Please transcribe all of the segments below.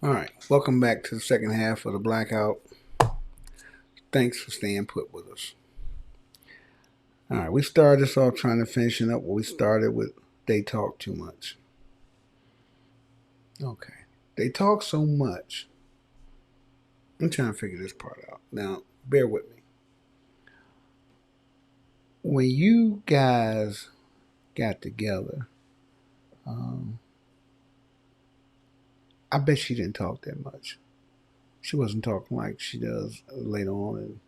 All right, welcome back to the second half of the Blackout. Thanks for staying put with us. All right, we started this off trying to finishing up what we started with. They talk too much. Okay, they talk so much. I'm trying to figure this part out. Now, bear with me. When you guys got together, um, I bet she didn't talk that much. She wasn't talking like she does later on in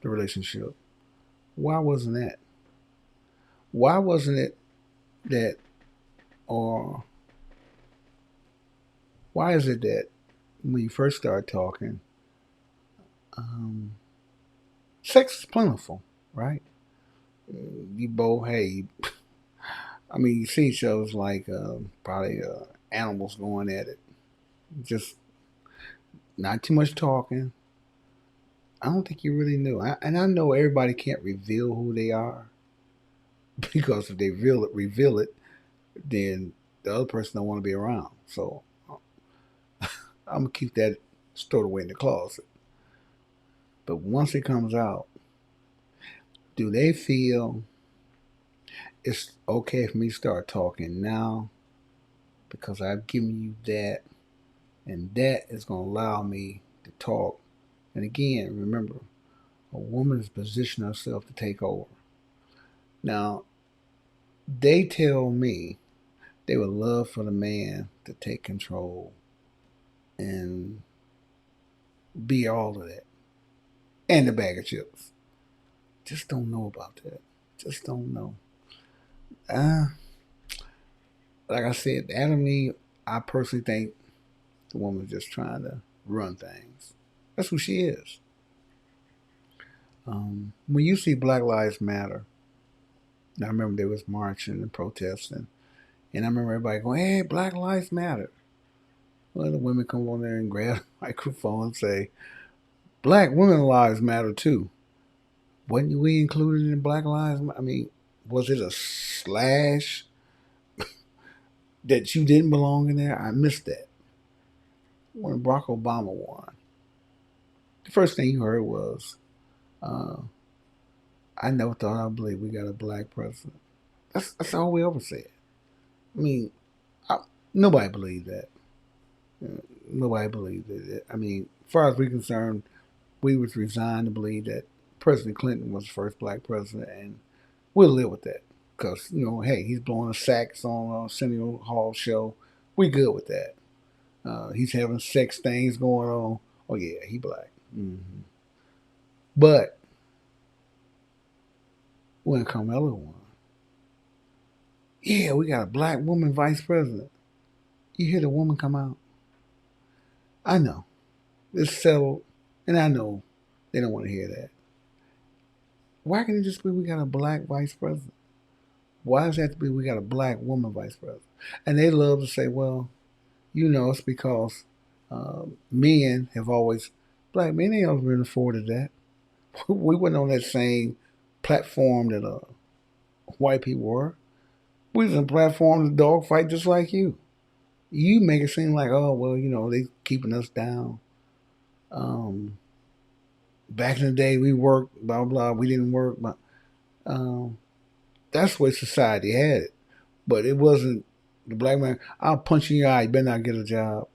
the relationship. Why wasn't that? Why wasn't it that, or why is it that when you first start talking, um, sex is plentiful, right? You both, hey, I mean, you see shows like probably animals going at it. Just not too much talking. I don't think you really knew. And I know everybody can't reveal who they are because if they reveal it, then the other person don't want to be around. So I'm gonna keep that stored away in the closet. But once it comes out, do they feel it's okay for me to start talking now because I've given you that, and that is going to allow me to talk? And again, remember, a woman is positioning herself to take over. Now, they tell me they would love for the man to take control and be all of that and the bag of chips. Just don't know about that. Just don't know. Uh, like I said, Adam Eve, I personally think the woman's just trying to run things. That's who she is. When you see Black Lives Matter, I remember there was marching and protesting, and I remember everybody going, "Hey, Black Lives Matter." Well, the women come on there and grab the microphone and say, "Black women lives matter too." Wasn't we included in Black Lives? I mean, was it a slash that you didn't belong in there? I missed that. When Barack Obama won, the first thing you heard was, uh, "I never thought I'd believe we got a black president." That's all we ever said. I mean, I, nobody believed that. Nobody believed it. I mean, as far as we're concerned, we was resigned to believe that President Clinton was the first black president, and we'll live with that. Because, hey, he's blowing a sax on a Centennial Hall show. We good with that. He's having sex things going on. Oh, yeah, he black. Mm-hmm. But when Carmella won, yeah, we got a black woman vice president. You hear the woman come out? I know. It's settled. And I know they don't want to hear that. Why can't it just be we got a black vice president? Why does it have to be we got a black woman vice president? And they love to say, well, it's because men have always, black men ain't always been afforded that. We weren't on that same platform that white people were. We was on a platform to dog fight just like you. You make it seem like, oh, well, they keeping us down. Um, Back in the day, we worked, blah, blah, we didn't work. But um, that's what society had it. But it wasn't the black man, I'll punch you in your eye, you better not get a job.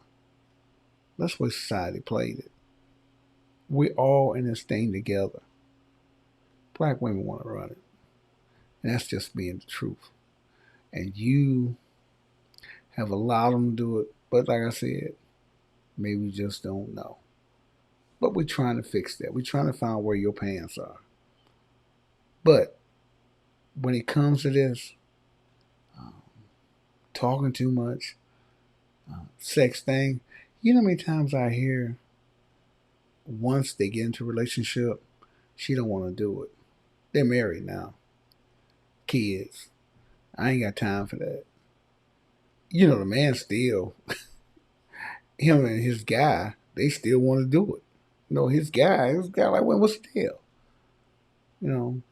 That's what society played it. We all in this thing together. Black women want to run it. And that's just being the truth. And you have allowed them to do it. But like I said, maybe we just don't know. But we're trying to fix that. We're trying to find where your pants are. But when it comes to this, um, talking too much, sex thing, you know how many times I hear once they get into a relationship, she don't want to do it. They're married now, kids. I ain't got time for that. You know, the man still, him and his guy, they still want to do it. You know, his guy like, when was still? You know,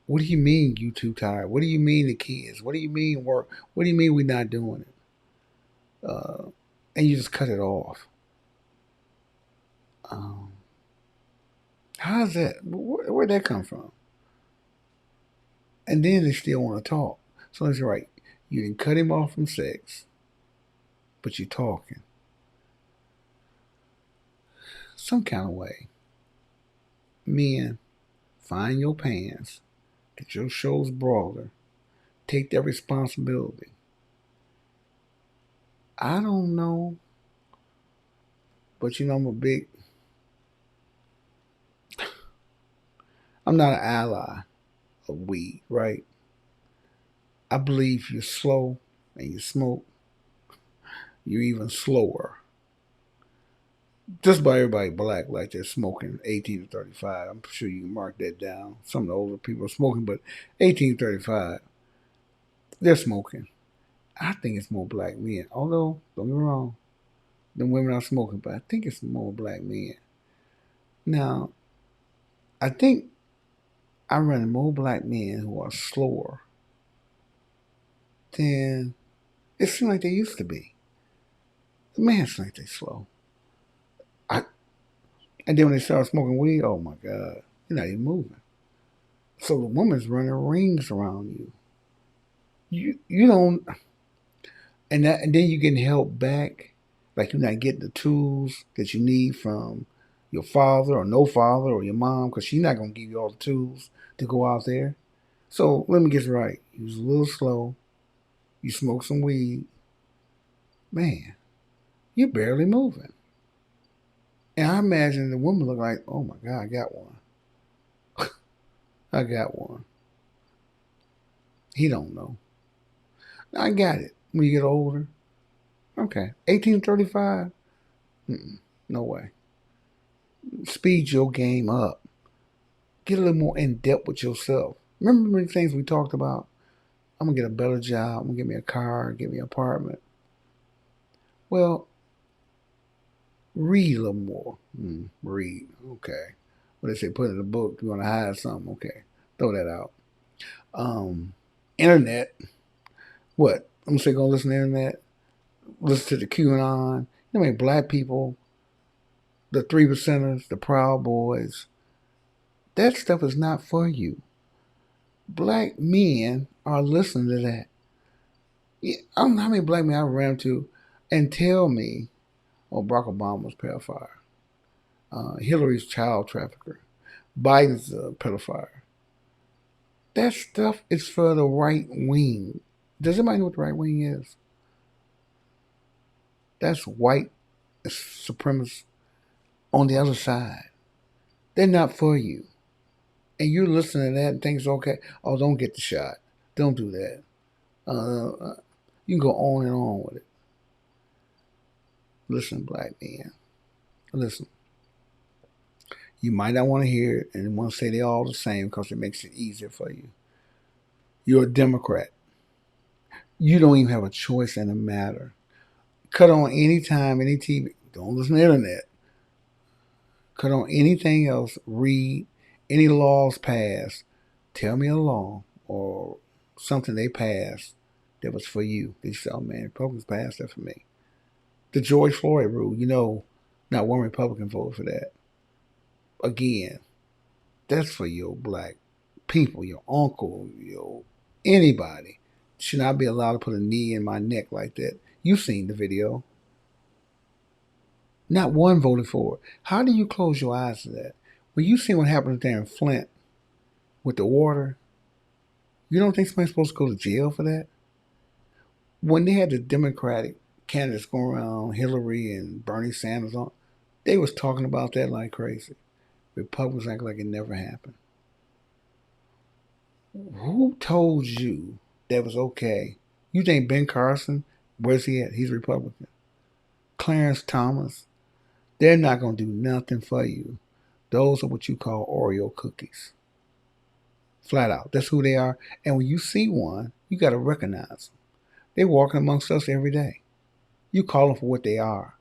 what do you mean you too tired? What do you mean the kids? What do you mean work? What do you mean we not doing it? And you just cut it off. Um, how's that? Where'd that come from? And then they still want to talk. So it's right. You didn't cut him off from sex, but you're talking some kind of way. Men, find your pants, get your shoulders broader, take that responsibility. I don't know, but you know I'm not an ally of weed, right? I believe you're slow and you smoke, you're even slower. Just about everybody black like they're smoking 18 to 35. I'm sure you can mark that down. Some of the older people are smoking, but 18 to 35, they're smoking. I think it's more black men. Although, don't get me wrong, the women are smoking, but I think it's more black men. Now, I think I run more black men who are slower than it seems like they used to be. The men seem like they slow. I, and then when they start smoking weed, oh my God, you're not even moving. So the woman's running rings around you. You don't, and then you getting help back, like you're not getting the tools that you need from your father or no father or your mom, because she's not gonna give you all the tools to go out there. So let me get it right. You was a little slow. You smoke some weed, man. You're barely moving. And I imagine the woman look like, oh my God, I got one. I got one. He don't know. I got it. When you get older, okay, 1835, no way. Speed your game up. Get a little more in depth with yourself. Remember the things we talked about? I'm gonna get a better job. I'm gonna get me a car, get me an apartment. Well, read a little more. Read. Okay. What they say, put in a book. You want to hide something? Okay. Throw that out. Um, Internet. What? I'm gonna say go listen to the internet. Listen to the QAnon. You know, black people, the 3%ers, the Proud Boys. That stuff is not for you. Black men are listening to that. Yeah, I don't know how many black men I ran to and tell me, oh, Barack Obama's a pedophile. Hillary's child trafficker. Biden's a pedophile. That stuff is for the right wing. Does anybody know what the right wing is? That's white supremacists on the other side. They're not for you. And you're listening to that and think it's okay. Oh, don't get the shot. Don't do that. You can go on and on with it. Listen, black man. Listen. You might not want to hear it and want to say they're all the same because it makes it easier for you. You're a Democrat. You don't even have a choice in the matter. Cut on any time, any TV. Don't listen to the internet. Cut on anything else. Read any laws passed. Tell me a law or something they passed that was for you. They said, oh man, Republicans passed that for me. The George Floyd rule, you know, not one Republican voted for that. Again, that's for your black people, your uncle, your anybody. Should not be allowed to put a knee in my neck like that. You've seen the video. Not one voted for it. How do you close your eyes to that? When you see what happened there in Flint with the water, you don't think somebody's supposed to go to jail for that? When they had the Democratic candidates going around, Hillary and Bernie Sanders on, they was talking about that like crazy. Republicans act like it never happened. Who told you that was okay? You think Ben Carson, where's he at? He's Republican. Clarence Thomas, they're not going to do nothing for you. Those are what you call Oreo cookies. Flat out. That's who they are. And when you see one, you got to recognize them. They're walking amongst us every day. You call them for what they are.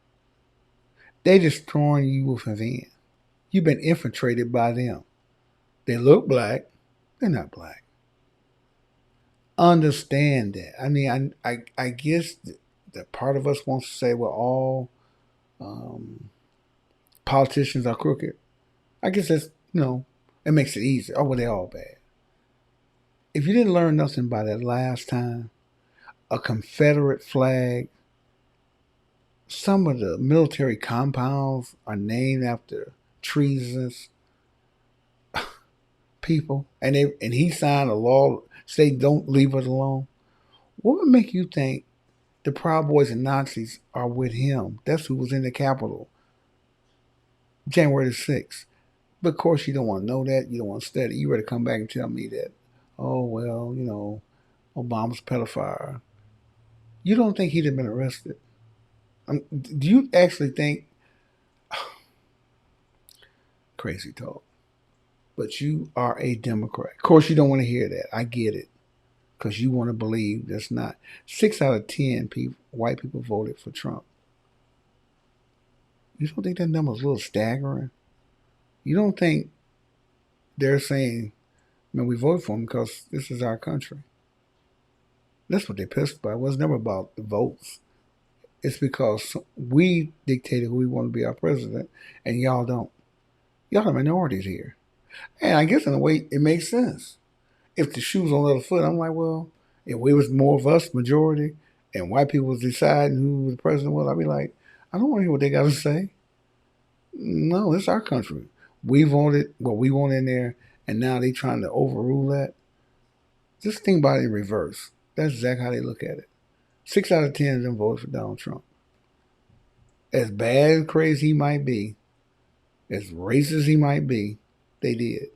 They destroying you within. You've been infiltrated by them. They look black. They're not black. Understand that. I mean, I guess the part of us wants to say, well, all um, politicians are crooked. I guess that's, it makes it easy. Oh, well, they're all bad. If you didn't learn nothing by that last time, a Confederate flag, some of the military compounds are named after treasonous people, and he signed a law say don't leave us alone. What would make you think the Proud Boys and Nazis are with him? That's who was in the Capitol January the 6th. But of course, you don't want to know that. You don't want to study. You ready to come back and tell me that, oh, well, Obama's a pedophile. You don't think he'd have been arrested? Do you actually think, crazy talk, but you are a Democrat? Of course, you don't want to hear that. I get it. Because you want to believe that's not. 6 out of 10 people, white people voted for Trump. You don't think that number's a little staggering? You don't think they're saying, man, we voted for him because this is our country? That's what they're pissed about. It was never about the votes. It's because we dictated who we want to be our president, and y'all don't. Y'all are minorities here. And I guess in a way, it makes sense. If the shoe's on the other foot, I'm like, well, if we was more of us, majority, and white people was deciding who the president was, I'd be like, I don't want to hear what they got to say. No, it's our country. We voted what we want in there, and now they trying to overrule that. Just think about it in reverse. That's exactly how they look at it. 6 out of 10 of them voted for Donald Trump. As bad and crazy he might be, as racist he might be, they did.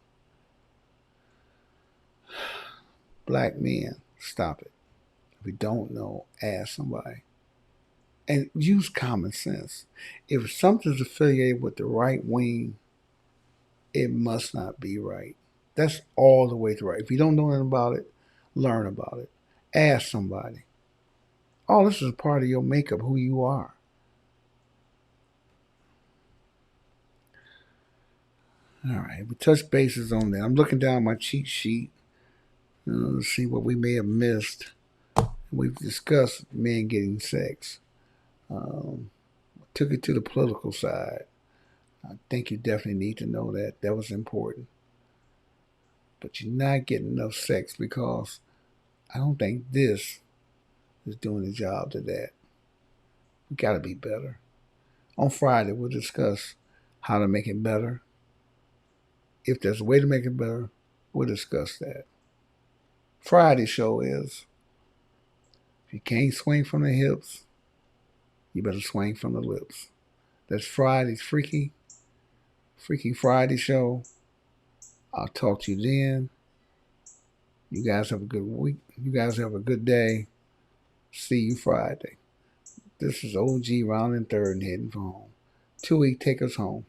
Black men, stop it. If you don't know, ask somebody. And use common sense. If something's affiliated with the right wing, it must not be right. That's all the way to right. If you don't know anything about it, learn about it. Ask somebody. All this is a part of your makeup, who you are. All right, we touched bases on that. I'm looking down my cheat sheet to see what we may have missed. We've discussed men getting sex. Um, took it to the political side. I think you definitely need to know that. That was important. But you're not getting enough sex because I don't think this is doing the job to that. We got to be better. On Friday, we'll discuss how to make it better. If there's a way to make it better, we'll discuss that. Friday show is if you can't swing from the hips, you better swing from the lips. That's Friday's Freaky Friday show. I'll talk to you then. You guys have a good week. You guys have a good day. See you Friday. This is OG rounding third and heading for home. 2 week take us home.